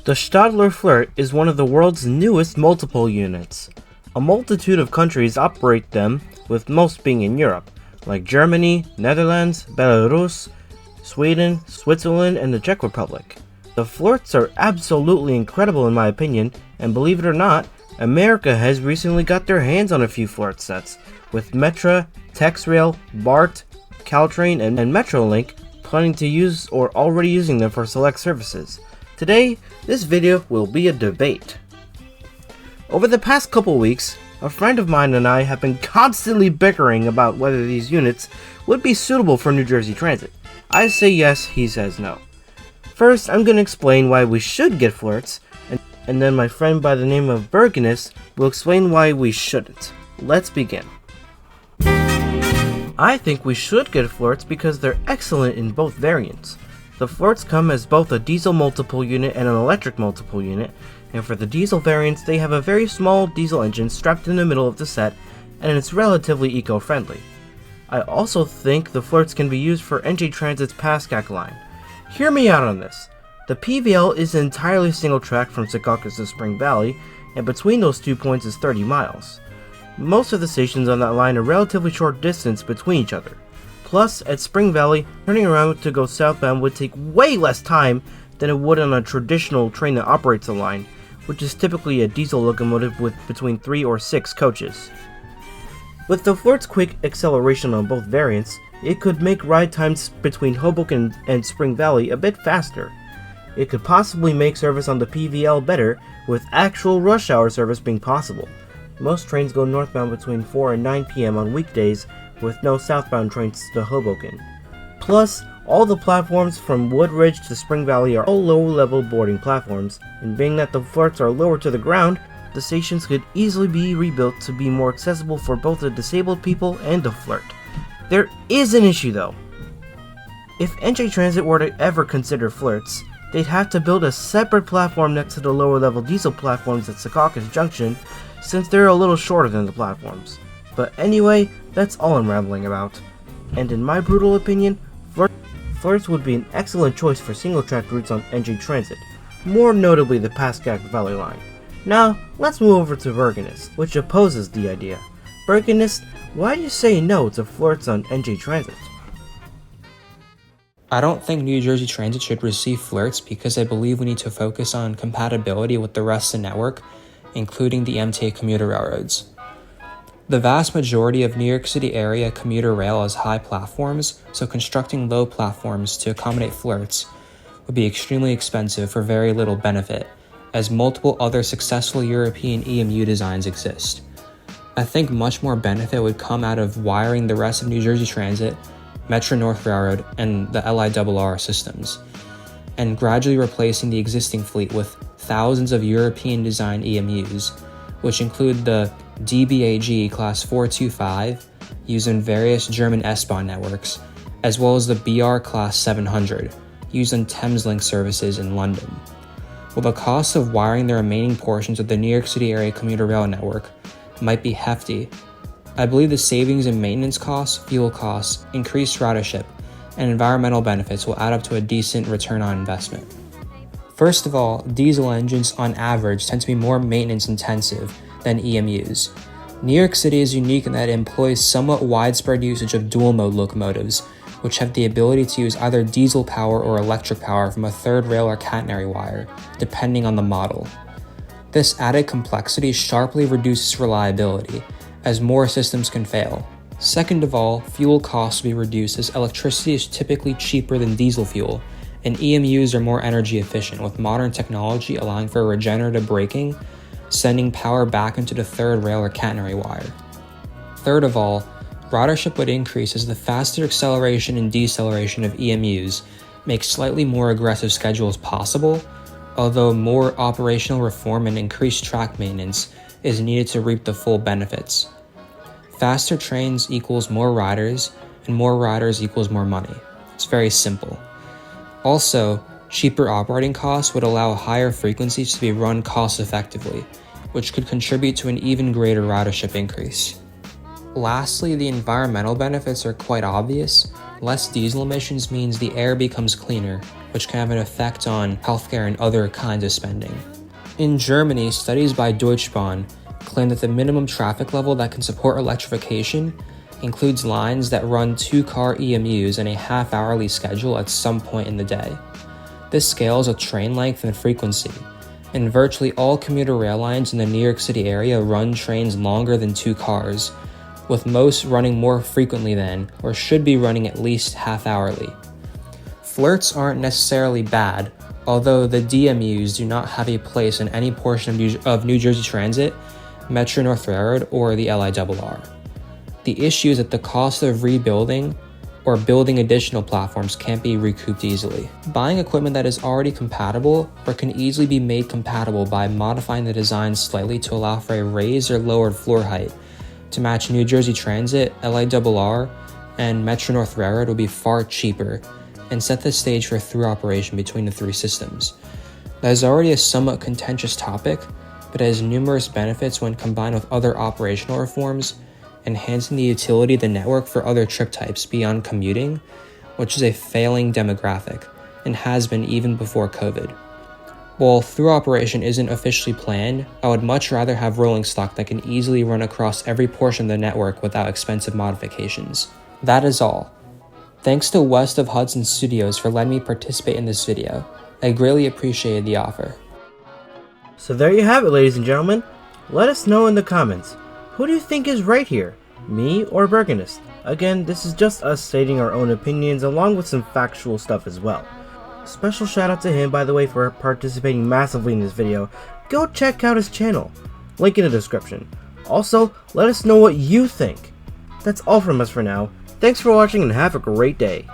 The Stadler FLIRT is one of the world's newest multiple units. A multitude of countries operate them, with most being in Europe, like Germany, Netherlands, Belarus, Sweden, Switzerland, and the Czech Republic. The FLIRTs are absolutely incredible in my opinion, and believe it or not, America has recently got their hands on a few FLIRT sets, with Metra, TexRail, BART, Caltrain, and Metrolink planning to use or already using them for select services. Today, this video will be a debate. Over the past couple weeks, a friend of mine and I have been constantly bickering about whether these units would be suitable for New Jersey Transit. I say yes, he says no. First, I'm going to explain why we should get FLIRTs, and then my friend by the name of Bergenist will explain why we shouldn't. Let's begin. I think we should get FLIRTs because they're excellent in both variants. The FLIRTs come as both a diesel multiple unit and an electric multiple unit, and for the diesel variants they have a very small diesel engine strapped in the middle of the set, and it's relatively eco-friendly. I also think the FLIRTs can be used for NJ Transit's Pascack line. Hear me out on this. The PVL is entirely single track from Secaucus to Spring Valley, and between those 2 points is 30 miles. Most of the stations on that line are relatively short distance between each other. Plus, at Spring Valley, turning around to go southbound would take way less time than it would on a traditional train that operates the line, which is typically a diesel locomotive with between 3 or 6 coaches. With the FLIRT's quick acceleration on both variants, it could make ride times between Hoboken and Spring Valley a bit faster. It could possibly make service on the PVL better, with actual rush hour service being possible. Most trains go northbound between 4 and 9 p.m. on weekdays, with no southbound trains to Hoboken. Plus, all the platforms from Woodridge to Spring Valley are all low-level boarding platforms, and being that the FLIRTs are lower to the ground, the stations could easily be rebuilt to be more accessible for both the disabled people and the FLIRT. There is an issue though. If NJ Transit were to ever consider FLIRTs, they'd have to build a separate platform next to the lower-level diesel platforms at Secaucus Junction, since they're a little shorter than the platforms. But anyway, that's all I'm rambling about. And in my brutal opinion, FLIRTs would be an excellent choice for single-track routes on NJ Transit, more notably the Pascack Valley line. Now, let's move over to Bergenist, which opposes the idea. Bergenist, why do you say no to FLIRTs on NJ Transit? I don't think New Jersey Transit should receive FLIRTs because I believe we need to focus on compatibility with the rest of the network, including the MTA commuter railroads. The vast majority of New York City area commuter rail has high platforms, so constructing low platforms to accommodate FLIRTs would be extremely expensive for very little benefit, as multiple other successful European EMU designs exist. I think much more benefit would come out of wiring the rest of New Jersey Transit, Metro North Railroad, and the LIRR systems, and gradually replacing the existing fleet with thousands of European design EMUs, which include the DBAG Class 425 used in various German S-Bahn networks, as well as the BR Class 700 used in Thameslink services in London. While the cost of wiring the remaining portions of the New York City area commuter rail network might be hefty, I believe the savings in maintenance costs, fuel costs, increased ridership, and environmental benefits will add up to a decent return on investment. First of all, diesel engines on average tend to be more maintenance intensive than EMUs. New York City is unique in that it employs somewhat widespread usage of dual-mode locomotives, which have the ability to use either diesel power or electric power from a third rail or catenary wire, depending on the model. This added complexity sharply reduces reliability, as more systems can fail. Second of all, fuel costs will be reduced as electricity is typically cheaper than diesel fuel, and EMUs are more energy efficient, with modern technology allowing for regenerative braking, sending power back into the third rail or catenary wire. Third of all, ridership would increase as the faster acceleration and deceleration of EMUs make slightly more aggressive schedules possible, although more operational reform and increased track maintenance is needed to reap the full benefits. Faster trains equals more riders, and more riders equals more money. It's very simple. Also, cheaper operating costs would allow higher frequencies to be run cost effectively, which could contribute to an even greater ridership increase. Lastly, the environmental benefits are quite obvious. Less diesel emissions means the air becomes cleaner, which can have an effect on healthcare and other kinds of spending. In Germany, studies by Deutsche Bahn claim that the minimum traffic level that can support electrification includes lines that run 2-car EMUs in a half-hourly schedule at some point in the day. This scales with train length and frequency, and virtually all commuter rail lines in the New York City area run trains longer than 2 cars, with most running more frequently than, or should be running at least half-hourly. FLIRTs aren't necessarily bad, although the DMUs do not have a place in any portion of New Jersey Transit, Metro North Railroad, or the LIRR. The issue is that the cost of rebuilding or building additional platforms can't be recouped easily. Buying equipment that is already compatible or can easily be made compatible by modifying the design slightly to allow for a raised or lowered floor height to match New Jersey Transit, LIRR, and Metro North Railroad would be far cheaper and set the stage for through operation between the 3 systems. That is already a somewhat contentious topic, but it has numerous benefits when combined with other operational reforms, enhancing the utility of the network for other trip types beyond commuting, which is a failing demographic, and has been even before COVID. While through operation isn't officially planned, I would much rather have rolling stock that can easily run across every portion of the network without expensive modifications. That is all. Thanks to West of Hudson Studios for letting me participate in this video. I greatly appreciated the offer. So there you have it, ladies and gentlemen. Let us know in the comments. Who do you think is right here? Me or Bergenist? Again, this is just us stating our own opinions along with some factual stuff as well. Special shout out to him, by the way, for participating massively in this video. Go check out his channel. Link in the description. Also, let us know what you think. That's all from us for now. Thanks for watching and have a great day.